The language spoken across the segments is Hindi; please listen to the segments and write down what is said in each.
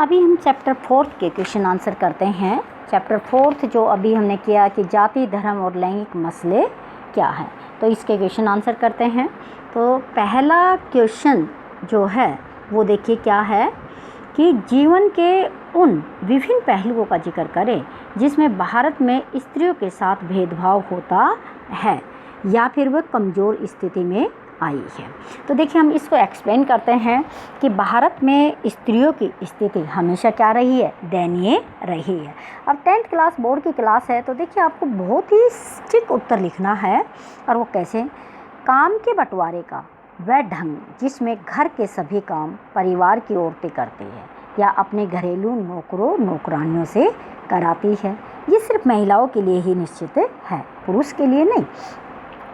अभी हम चैप्टर 4 के क्वेश्चन आंसर करते हैं। चैप्टर 4 जो अभी हमने किया कि जाति, धर्म और लैंगिक मसले क्या हैं, तो इसके क्वेश्चन आंसर करते हैं। तो पहला क्वेश्चन जो है वो देखिए क्या है कि जीवन के उन विभिन्न पहलुओं का जिक्र करें जिसमें भारत में स्त्रियों के साथ भेदभाव होता है या फिर वह कमज़ोर स्थिति में आई है। तो देखिए हम इसको एक्सप्लेन करते हैं कि भारत में स्त्रियों की स्थिति हमेशा क्या रही है, दयनीय रही है। अब 10th क्लास बोर्ड की क्लास है, तो देखिए आपको बहुत ही स्ट्रिक्ट उत्तर लिखना है। और वो कैसे, काम के बंटवारे का वह ढंग जिसमें घर के सभी काम परिवार की औरतें करती है या अपने घरेलू नौकरों नौकरानियों से कराती है, ये सिर्फ महिलाओं के लिए ही निश्चित है, पुरुष के लिए नहीं।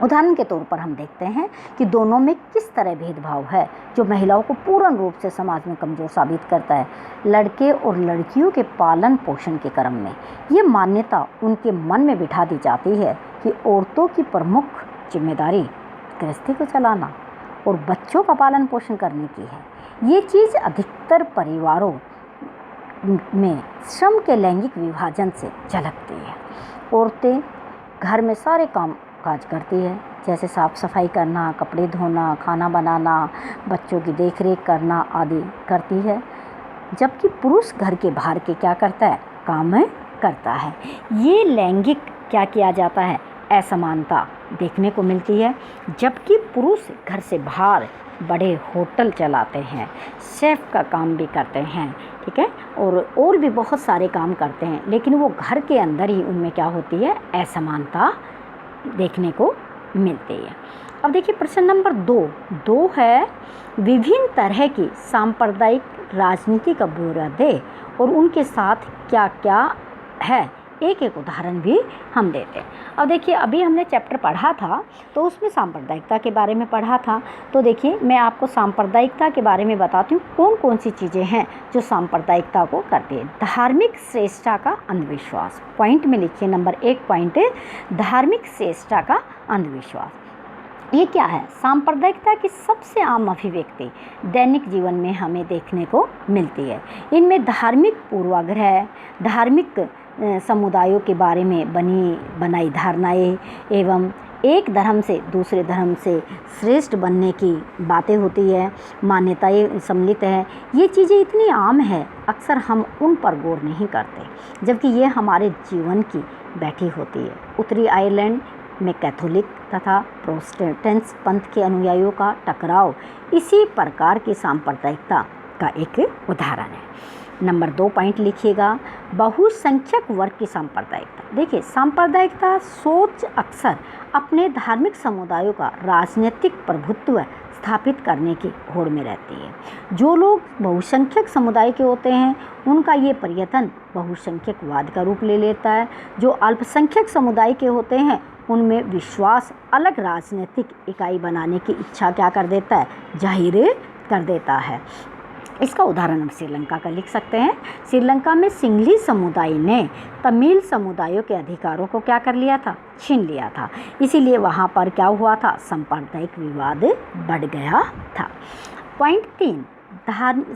उदाहरण के तौर पर हम देखते हैं कि दोनों में किस तरह भेदभाव है जो महिलाओं को पूर्ण रूप से समाज में कमज़ोर साबित करता है। लड़के और लड़कियों के पालन पोषण के क्रम में ये मान्यता उनके मन में बिठा दी जाती है कि औरतों की प्रमुख जिम्मेदारी गृहस्थी को चलाना और बच्चों का पालन पोषण करने की है। ये चीज़ अधिकतर परिवारों में श्रम के लैंगिक विभाजन से झलकती है। औरतें घर में सारे काम काज करती है, जैसे साफ़ सफाई करना, कपड़े धोना, खाना बनाना, बच्चों की देखरेख करना आदि करती है, जबकि पुरुष घर के बाहर के क्या करता है, काम करता है। ये लैंगिक क्या किया जाता है, असमानता देखने को मिलती है। जबकि पुरुष घर से बाहर बड़े होटल चलाते हैं, शेफ़ का काम भी करते हैं, ठीक है, और भी बहुत सारे काम करते हैं, लेकिन वो घर के अंदर ही उनमें क्या होती है, असमानता देखने को मिलती है। अब देखिए प्रश्न नंबर 2 है, विभिन्न तरह की सांप्रदायिक राजनीति का ब्यौरा दे और उनके साथ क्या क्या है, एक एक उदाहरण भी हम देते हैं। अब देखिए अभी हमने चैप्टर पढ़ा था तो उसमें सांप्रदायिकता के बारे में पढ़ा था। तो देखिए मैं आपको सांप्रदायिकता के बारे में बताती हूँ कौन कौन सी चीज़ें हैं जो सांप्रदायिकता को करती है। धार्मिक श्रेष्ठता का अंधविश्वास, पॉइंट में लिखिए नंबर 1 पॉइंट है धार्मिक श्रेष्ठता का अंधविश्वास। ये क्या है, सांप्रदायिकता की सबसे आम अभिव्यक्ति दैनिक जीवन में हमें देखने को मिलती है। इनमें धार्मिक पूर्वाग्रह, धार्मिक समुदायों के बारे में बनाई धारणाएं एवं एक धर्म से दूसरे धर्म से श्रेष्ठ बनने की बातें होती है, मान्यताएं सम्मिलित है। ये चीज़ें इतनी आम है, अक्सर हम उन पर गौर नहीं करते, जबकि ये हमारे जीवन की बैठी होती है। उत्तरी आयरलैंड में कैथोलिक तथा प्रोटेस्टेंट पंथ के अनुयायियों का टकराव इसी प्रकार की सांप्रदायिकता का एक उदाहरण है। नंबर 2 पॉइंट लिखिएगा, बहुसंख्यक वर्ग की सांप्रदायिकता। देखिए सांप्रदायिकता सोच अक्सर अपने धार्मिक समुदायों का राजनीतिक प्रभुत्व स्थापित करने की होड़ में रहती है। जो लोग बहुसंख्यक समुदाय के होते हैं उनका ये प्रयत्न बहुसंख्यकवाद का रूप ले लेता है। जो अल्पसंख्यक समुदाय के होते हैं उनमें विश्वास अलग राजनीतिक इकाई बनाने की इच्छा क्या कर देता है, जाहिर कर देता है। इसका उदाहरण हम श्रीलंका का लिख सकते हैं। श्रीलंका में सिंघली समुदाय ने तमिल समुदायों के अधिकारों को क्या कर लिया था, छीन लिया था। इसीलिए वहाँ पर क्या हुआ था, सांप्रदायिक विवाद बढ़ गया था। पॉइंट 3,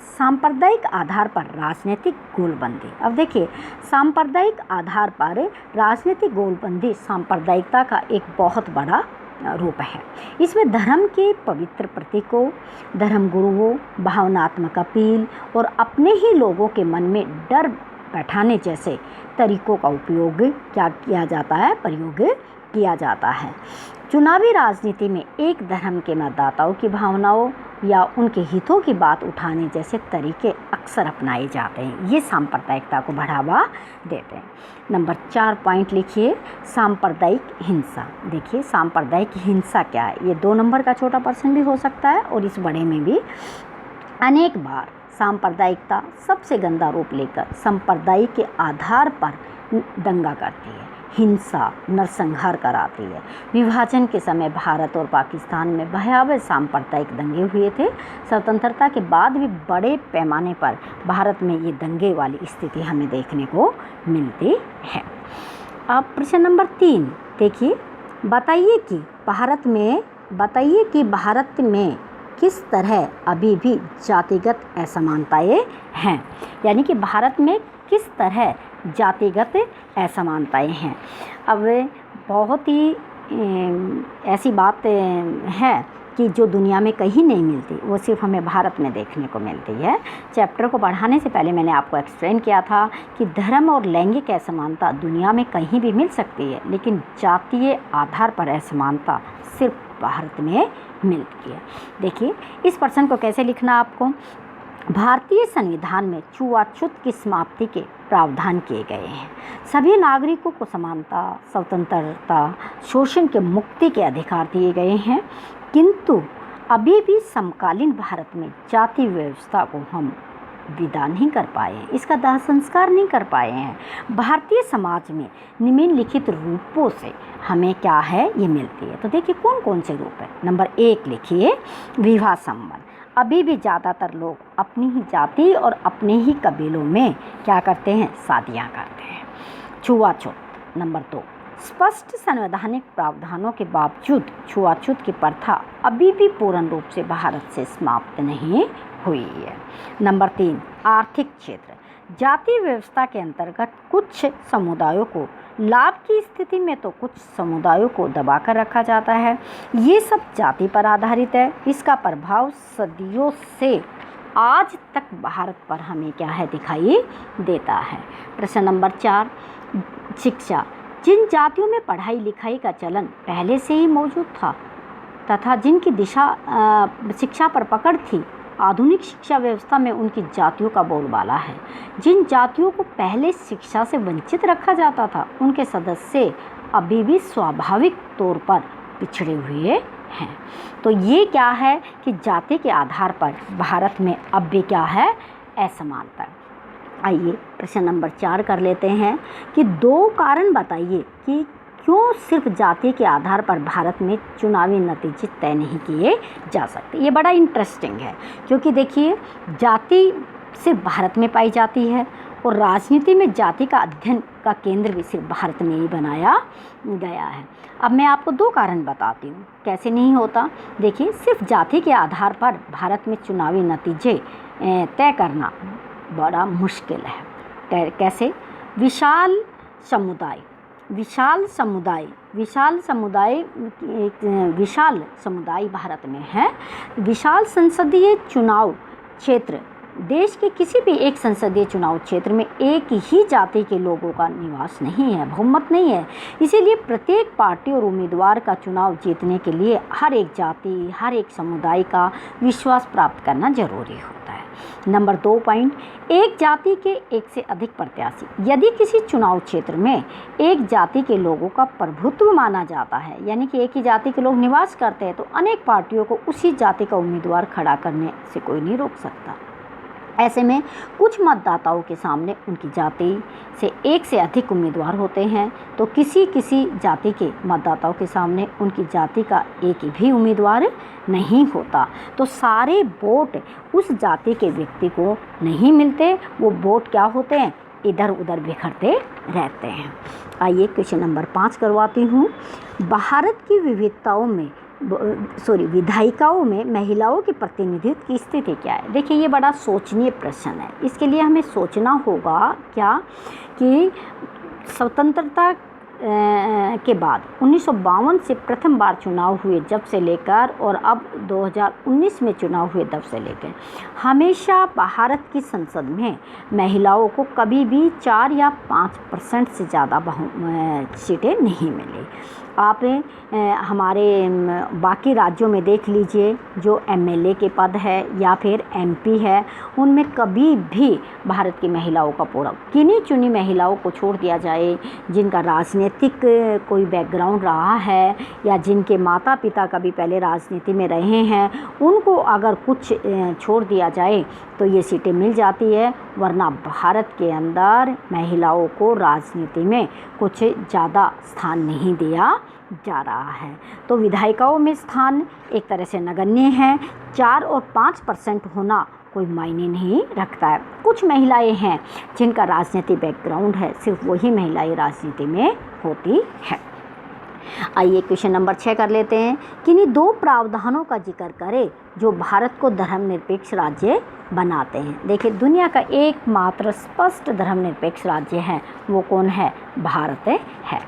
सांप्रदायिक आधार पर राजनीतिक गोलबंदी। अब देखिए सांप्रदायिक आधार पर राजनीतिक गोलबंदी सांप्रदायिकता का एक बहुत बड़ा रूप है। इसमें धर्म के पवित्र प्रतीकों, धर्म गुरुओं, भावनात्मक अपील और अपने ही लोगों के मन में डर बैठाने जैसे तरीकों का उपयोग क्या किया जाता है, प्रयोग किया जाता है। चुनावी राजनीति में एक धर्म के मतदाताओं की भावनाओं या उनके हितों की बात उठाने जैसे तरीके अक्सर अपनाए जाते हैं। ये सांप्रदायिकता को बढ़ावा देते हैं। नंबर 4 पॉइंट लिखिए, सांप्रदायिक हिंसा। देखिए सांप्रदायिक हिंसा क्या है, ये 2 नंबर का छोटा प्रश्न भी हो सकता है और इस बड़े में भी। अनेक बार सांप्रदायिकता सबसे गंदा रूप लेकर संप्रदाय के आधार पर दंगा करती है, हिंसा, नरसंहार कराती है। विभाजन के समय भारत और पाकिस्तान में भयावह सांप्रदायिक दंगे हुए थे। स्वतंत्रता के बाद भी बड़े पैमाने पर भारत में ये दंगे वाली स्थिति हमें देखने को मिलती है। अब प्रश्न नंबर 3 देखिए, बताइए कि भारत में किस तरह अभी भी जातिगत असमानताएं हैं, यानी कि भारत में किस तरह जातिगत असमानताएं हैं। अब बहुत ही ऐसी बात है कि जो दुनिया में कहीं नहीं मिलती, वो सिर्फ हमें भारत में देखने को मिलती है। चैप्टर को पढ़ाने से पहले मैंने आपको एक्सप्लेन किया था कि धर्म और लैंगिक असमानता दुनिया में कहीं भी मिल सकती है, लेकिन जातीय आधार पर असमानता सिर्फ भारत में मिलती है। देखिए इस प्रश्न को कैसे लिखना आपको। भारतीय संविधान में छुआछूत की समाप्ति के प्रावधान किए गए हैं। सभी नागरिकों को समानता, स्वतंत्रता, शोषण के मुक्ति के अधिकार दिए गए हैं, किंतु अभी भी समकालीन भारत में जाति व्यवस्था को हम विदा नहीं कर पाए हैं, इसका दाह संस्कार नहीं कर पाए हैं। भारतीय समाज में निम्नलिखित रूपों से हमें क्या है ये मिलती है। तो देखिए कौन कौन से रूप है। नंबर 1 लिखिए, विवाह संबंध। अभी भी ज़्यादातर लोग अपनी ही जाति और अपने ही कबीलों में क्या करते हैं, शादियाँ करते हैं। छुआछूत। नंबर 2, स्पष्ट संवैधानिक प्रावधानों के बावजूद छुआछूत की प्रथा अभी भी पूर्ण रूप से भारत से समाप्त नहीं हुई है। नंबर 3, आर्थिक क्षेत्र। जाति व्यवस्था के अंतर्गत कुछ समुदायों को लाभ की स्थिति में तो कुछ समुदायों को दबाकर रखा जाता है। ये सब जाति पर आधारित है। इसका प्रभाव सदियों से आज तक भारत पर हमें क्या है, दिखाई देता है। प्रश्न नंबर 4, शिक्षा। जिन जातियों में पढ़ाई लिखाई का चलन पहले से ही मौजूद था तथा जिनकी शिक्षा पर पकड़ थी, आधुनिक शिक्षा व्यवस्था में उनकी जातियों का बोलबाला है। जिन जातियों को पहले शिक्षा से वंचित रखा जाता था, उनके सदस्य अभी भी स्वाभाविक तौर पर पिछड़े हुए हैं। तो ये क्या है कि जाति के आधार पर भारत में अब भी क्या है, असमानता। आइए प्रश्न नंबर 4 कर लेते हैं कि 2 कारण बताइए कि क्यों सिर्फ जाति के आधार पर भारत में चुनावी नतीजे तय नहीं किए जा सकते। ये बड़ा इंटरेस्टिंग है, क्योंकि देखिए जाति सिर्फ भारत में पाई जाती है और राजनीति में जाति का अध्ययन का केंद्र भी सिर्फ भारत में ही बनाया गया है। अब मैं आपको 2 कारण बताती हूँ कैसे नहीं होता। देखिए सिर्फ जाति के आधार पर भारत में चुनावी नतीजे तय करना बड़ा मुश्किल है। कैसे? विशाल समुदाय भारत में है। विशाल संसदीय चुनाव क्षेत्र, देश के किसी भी एक संसदीय चुनाव क्षेत्र में एक ही जाति के लोगों का निवास नहीं है, बहुमत नहीं है। इसीलिए प्रत्येक पार्टी और उम्मीदवार का चुनाव जीतने के लिए हर एक जाति, हर एक समुदाय का विश्वास प्राप्त करना जरूरी होता है। नंबर 2 पॉइंट, एक जाति के एक से अधिक प्रत्याशी। यदि किसी चुनाव क्षेत्र में एक जाति के लोगों का प्रभुत्व माना जाता है, यानी कि एक ही जाति के लोग निवास करते हैं, तो अनेक पार्टियों को उसी जाति का उम्मीदवार खड़ा करने से कोई नहीं रोक सकता। ऐसे में कुछ मतदाताओं के सामने उनकी जाति से एक से अधिक उम्मीदवार होते हैं, तो किसी जाति के मतदाताओं के सामने उनकी जाति का एक भी उम्मीदवार नहीं होता। तो सारे वोट उस जाति के व्यक्ति को नहीं मिलते, वो वोट क्या होते हैं, इधर उधर बिखरते रहते हैं। आइए क्वेश्चन नंबर 5 करवाती हूँ। भारत की विधायिकाओं में महिलाओं के प्रतिनिधित्व की स्थिति क्या है। देखिए ये बड़ा सोचनीय प्रश्न है। इसके लिए हमें सोचना होगा क्या कि स्वतंत्रता के बाद 1952 से प्रथम बार चुनाव हुए जब से लेकर और अब 2019 में चुनाव हुए तब से लेकर हमेशा भारत की संसद में महिलाओं को कभी भी 4 या 5% से ज़्यादा सीटें नहीं मिली। आप हमारे बाकी राज्यों में देख लीजिए, जो एमएलए के पद है या फिर एमपी है, उनमें कभी भी भारत की महिलाओं का पूरा गिनी चुनी महिलाओं को छोड़ दिया जाए, जिनका राजनीतिक कोई बैकग्राउंड रहा है या जिनके माता पिता कभी पहले राजनीति में रहे हैं, उनको अगर कुछ छोड़ दिया जाए तो ये सीटें मिल जाती है। वरना भारत के अंदर महिलाओं को राजनीति में कुछ ज़्यादा स्थान नहीं दिया जा रहा है। तो विधायिकाओं में स्थान एक तरह से नगण्य है। 4 और 5% होना कोई मायने नहीं रखता है। कुछ महिलाएं हैं जिनका राजनीतिक बैकग्राउंड है, सिर्फ वही महिलाएं राजनीति में होती है। आइए क्वेश्चन नंबर 6 कर लेते हैं। किन्हीं दो प्रावधानों का जिक्र करें जो भारत को धर्मनिरपेक्ष राज्य बनाते हैं। देखिए, दुनिया का एकमात्र स्पष्ट धर्मनिरपेक्ष राज्य है, वो कौन है? भारत है।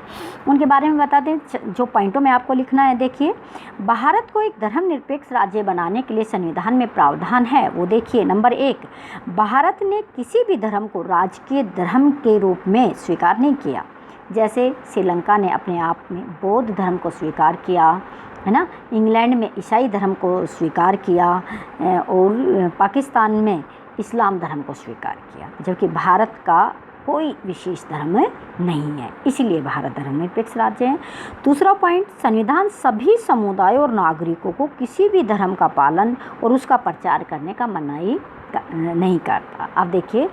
उनके बारे में बता दें, जो पॉइंटों में आपको लिखना है। देखिए, भारत को एक धर्मनिरपेक्ष राज्य बनाने के लिए संविधान में प्रावधान है। वो देखिए, नंबर 1, भारत ने किसी भी धर्म को राजकीय धर्म के रूप में स्वीकार नहीं किया। जैसे श्रीलंका ने अपने आप में बौद्ध धर्म को स्वीकार किया, है ना। इंग्लैंड में ईसाई धर्म को स्वीकार किया और पाकिस्तान में इस्लाम धर्म को स्वीकार किया, जबकि भारत का कोई विशेष धर्म नहीं है, इसीलिए भारत धर्मनिरपेक्ष राज्य है। दूसरा पॉइंट, संविधान सभी समुदायों और नागरिकों को किसी भी धर्म का पालन और उसका प्रचार करने का मनाही नहीं करता। अब देखिए,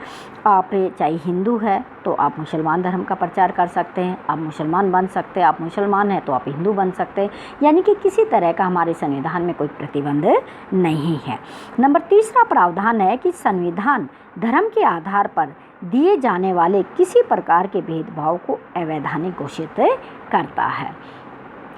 आप चाहे हिंदू है तो आप मुसलमान धर्म का प्रचार कर सकते हैं, आप मुसलमान बन सकते हैं, आप मुसलमान हैं तो आप हिंदू बन सकते हैं, यानी कि किसी तरह का हमारे संविधान में कोई प्रतिबंध नहीं है। नंबर 3 प्रावधान है कि संविधान धर्म के आधार पर दिए जाने वाले किसी प्रकार के भेदभाव को अवैधानिक घोषित करता है।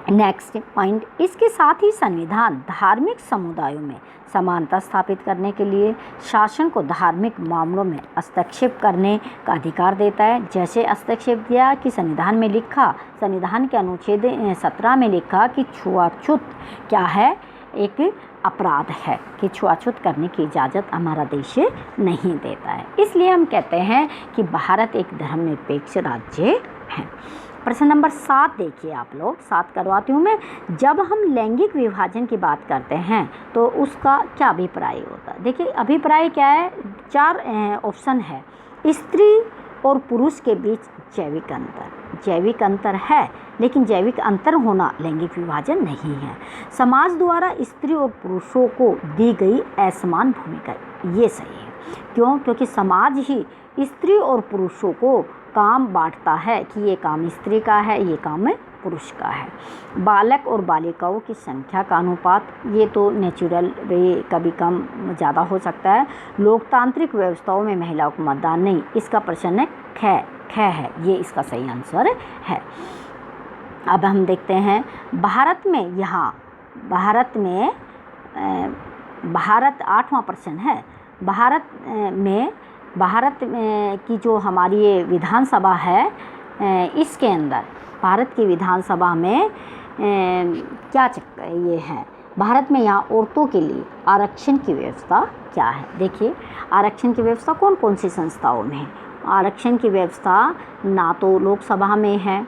नेक्स्ट पॉइंट, इसके साथ ही संविधान धार्मिक समुदायों में समानता स्थापित करने के लिए शासन को धार्मिक मामलों में हस्तक्षेप करने का अधिकार देता है। जैसे हस्तक्षेप दिया कि संविधान में लिखा, संविधान के अनुच्छेद 17 में लिखा कि छुआछूत क्या है? एक अपराध है, कि छुआछूत करने की इजाज़त हमारा देश नहीं देता है। इसलिए हम कहते हैं कि भारत एक धर्मनिरपेक्ष राज्य है। प्रश्न नंबर 7 देखिए, आप लोग 7 करवाती हूँ मैं। जब हम लैंगिक विभाजन की बात करते हैं तो उसका क्या अभिप्राय होता है? देखिए, अभिप्राय क्या है? 4 ऑप्शन है। स्त्री और पुरुष के बीच जैविक अंतर है, लेकिन जैविक अंतर होना लैंगिक विभाजन नहीं है। समाज द्वारा स्त्री और पुरुषों को दी गई असमान भूमिका, ये सही है। क्यों? क्योंकि समाज ही स्त्री और पुरुषों को काम बांटता है कि ये काम स्त्री का है, ये काम पुरुष का है। बालक और बालिकाओं की संख्या का अनुपात, ये तो नेचुरल कभी कम ज़्यादा हो सकता है। लोकतांत्रिक व्यवस्थाओं में महिलाओं को मतदान नहीं, इसका प्रश्न ख है, ये इसका सही आंसर है। अब हम देखते हैं भारत में, यहाँ भारत 8वां प्रश्न है। भारत में की जो हमारी ये विधानसभा है, इसके अंदर भारत की विधानसभा में क्या ये है? भारत में यहाँ औरतों के लिए आरक्षण की व्यवस्था क्या है? देखिए, आरक्षण की व्यवस्था कौन कौन सी संस्थाओं में है? आरक्षण की व्यवस्था ना तो लोकसभा में है,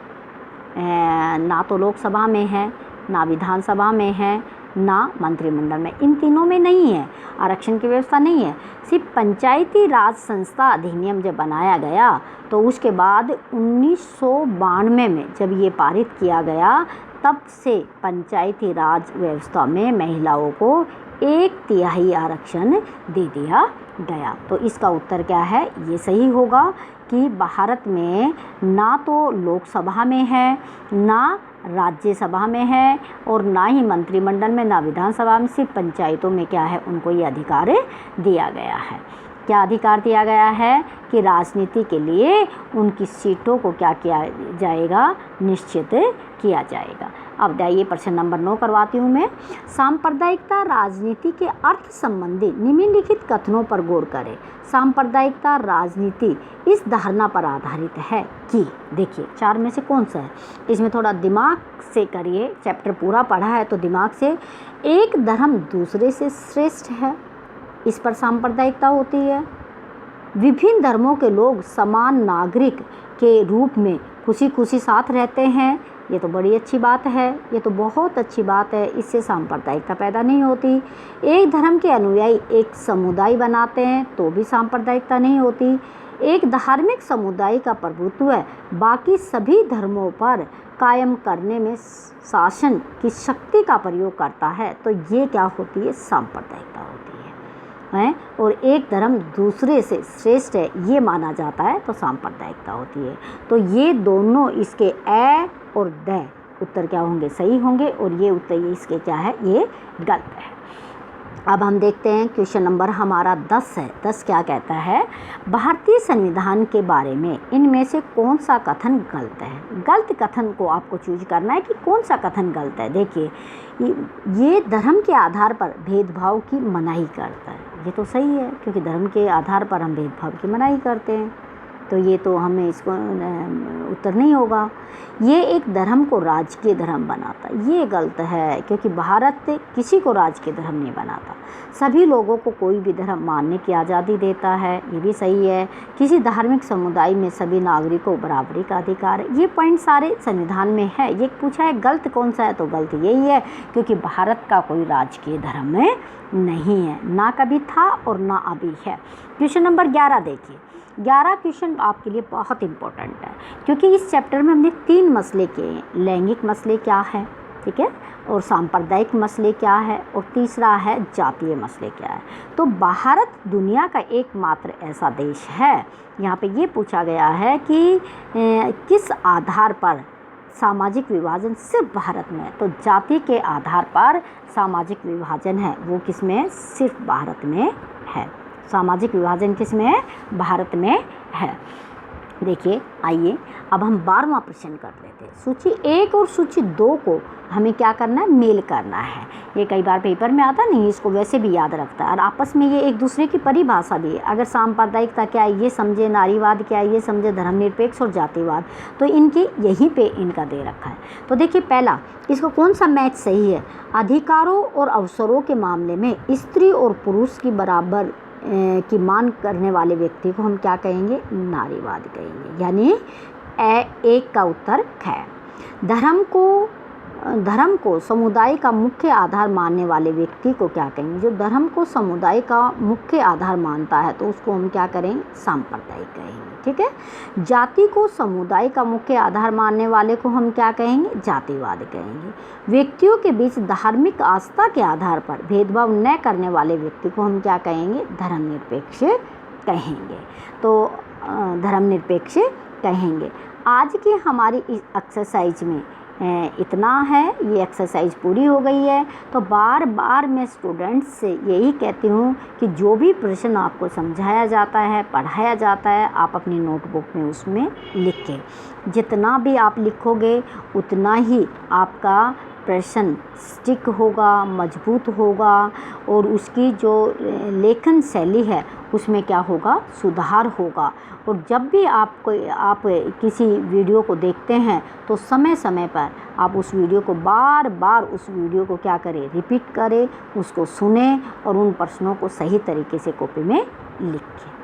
ना विधानसभा में है, ना मंत्रिमंडल में, इन तीनों में नहीं है, आरक्षण की व्यवस्था नहीं है। सिर्फ पंचायती राज संस्था अधिनियम जब बनाया गया तो उसके बाद 1992 में जब ये पारित किया गया, तब से पंचायती राज व्यवस्था में महिलाओं को 1/3 आरक्षण दे दिया गया। तो इसका उत्तर क्या है? ये सही होगा कि भारत में ना तो लोकसभा में है, ना राज्यसभा में है, और ना ही मंत्रिमंडल में, ना विधानसभा में, सिर्फ पंचायतों में क्या है, उनको ये अधिकार दिया गया है। क्या अधिकार दिया गया है? कि राजनीति के लिए उनकी सीटों को क्या किया जाएगा? निश्चित किया जाएगा। अब जाइए प्रश्न नंबर 9 करवाती हूँ मैं। सांप्रदायिकता राजनीति के अर्थ संबंधी निम्नलिखित कथनों पर गौर करें। सांप्रदायिकता राजनीति इस धारणा पर आधारित है कि, देखिए 4 में से कौन सा है? इसमें थोड़ा दिमाग से करिए, चैप्टर पूरा पढ़ा है तो दिमाग से। एक धर्म दूसरे से श्रेष्ठ है, इस पर सांप्रदायिकता होती है। विभिन्न धर्मों के लोग समान नागरिक के रूप में खुशी खुशी साथ रहते हैं, ये तो बड़ी अच्छी बात है, ये तो बहुत अच्छी बात है, इससे सांप्रदायिकता पैदा नहीं होती। एक धर्म के अनुयायी एक समुदाय बनाते हैं तो भी सांप्रदायिकता नहीं होती। एक धार्मिक समुदाय का प्रभुत्व बाकी सभी धर्मों पर कायम करने में शासन की शक्ति का प्रयोग करता है, तो ये क्या होती है? सांप्रदायिकता होती है। और एक धर्म दूसरे से श्रेष्ठ है ये माना जाता है तो सांप्रदायिकता होती है। तो ये दोनों इसके ए और द उत्तर क्या होंगे? सही होंगे, और ये उत्तर इसके क्या है? ये गलत है। अब हम देखते हैं क्वेश्चन नंबर हमारा 10 है। 10 क्या कहता है, भारतीय संविधान के बारे में इनमें से कौन सा कथन गलत है। गलत कथन को आपको चूज करना है कि कौन सा कथन गलत है। देखिए, ये धर्म के आधार पर भेदभाव की मनाही करता है, ये तो सही है, क्योंकि धर्म के आधार पर हम भेदभाव की मनाही करते हैं, तो ये तो हमें इसको उत्तर नहीं होगा। ये एक धर्म को राजकीय धर्म बनाता, ये गलत है, क्योंकि भारत किसी को राजकीय धर्म नहीं बनाता, सभी लोगों को कोई भी धर्म मानने की आज़ादी देता है, ये भी सही है। किसी धार्मिक समुदाय में सभी नागरिकों को बराबरी का अधिकार है, ये पॉइंट सारे संविधान में है। ये पूछा है गलत कौन सा है, तो गलत यही है, क्योंकि भारत का कोई राजकीय धर्म नहीं है, ना कभी था और ना अभी है। क्वेश्चन नंबर 11 देखिए। 11 क्वेश्चन आपके लिए बहुत इंपॉर्टेंट है, क्योंकि इस चैप्टर में हमने 3 मसले किए, लैंगिक मसले क्या है, ठीक है, और सांप्रदायिक मसले क्या है, और तीसरा है जातीय मसले क्या है। तो भारत दुनिया का एकमात्र ऐसा देश है, यहाँ पे ये पूछा गया है कि किस आधार पर सामाजिक विभाजन सिर्फ भारत में है, तो जाति के आधार पर सामाजिक विभाजन है वो किस में, सिर्फ भारत में है। सामाजिक विभाजन किस में है, भारत में है। देखिए, आइए अब हम 12वां प्रश्न कर लेते हैं। सूची 1 और सूची 2 को हमें क्या करना है, मेल करना है। ये कई बार पेपर में आता नहीं, इसको वैसे भी याद रखता है, और आपस में ये एक दूसरे की परिभाषा भी है। अगर सांप्रदायिकता क्या है ये समझे, नारीवाद क्या है ये समझे, धर्मनिरपेक्ष और जातिवाद, तो इनकी यहीं पे इनका दे रखा है। तो देखिए, पहला इसको कौन सा मैच सही है, अधिकारों और अवसरों के मामले में स्त्री और पुरुष की बराबर की मांग करने वाले व्यक्ति को हम क्या कहेंगे, नारीवाद कहेंगे, यानी 1 का उत्तर है। धर्म को समुदाय का मुख्य आधार मानने वाले व्यक्ति को क्या कहेंगे, जो धर्म को समुदाय का मुख्य आधार मानता है तो उसको हम क्या करेंगे, सांप्रदायिक कहेंगे, ठीक है। जाति को समुदाय का मुख्य आधार मानने वाले को हम क्या कहेंगे, जातिवाद कहेंगे। व्यक्तियों के बीच धार्मिक आस्था के आधार पर भेदभाव न करने वाले व्यक्ति को हम क्या कहेंगे, धर्मनिरपेक्ष कहेंगे, तो धर्मनिरपेक्ष कहेंगे। आज की हमारी इस एक्सरसाइज में इतना है, ये एक्सरसाइज पूरी हो गई है। तो बार बार मैं स्टूडेंट्स से यही कहती हूँ कि जो भी प्रश्न आपको समझाया जाता है, पढ़ाया जाता है, आप अपनी नोटबुक में उसमें लिखें। जितना भी आप लिखोगे उतना ही आपका प्रश्न स्टिक होगा, मजबूत होगा, और उसकी जो लेखन शैली है उसमें क्या होगा, सुधार होगा। और जब भी आप किसी वीडियो को देखते हैं तो समय समय पर आप उस वीडियो को बार बार उस वीडियो को क्या करें, रिपीट करें, उसको सुने और उन प्रश्नों को सही तरीके से कॉपी में लिखें।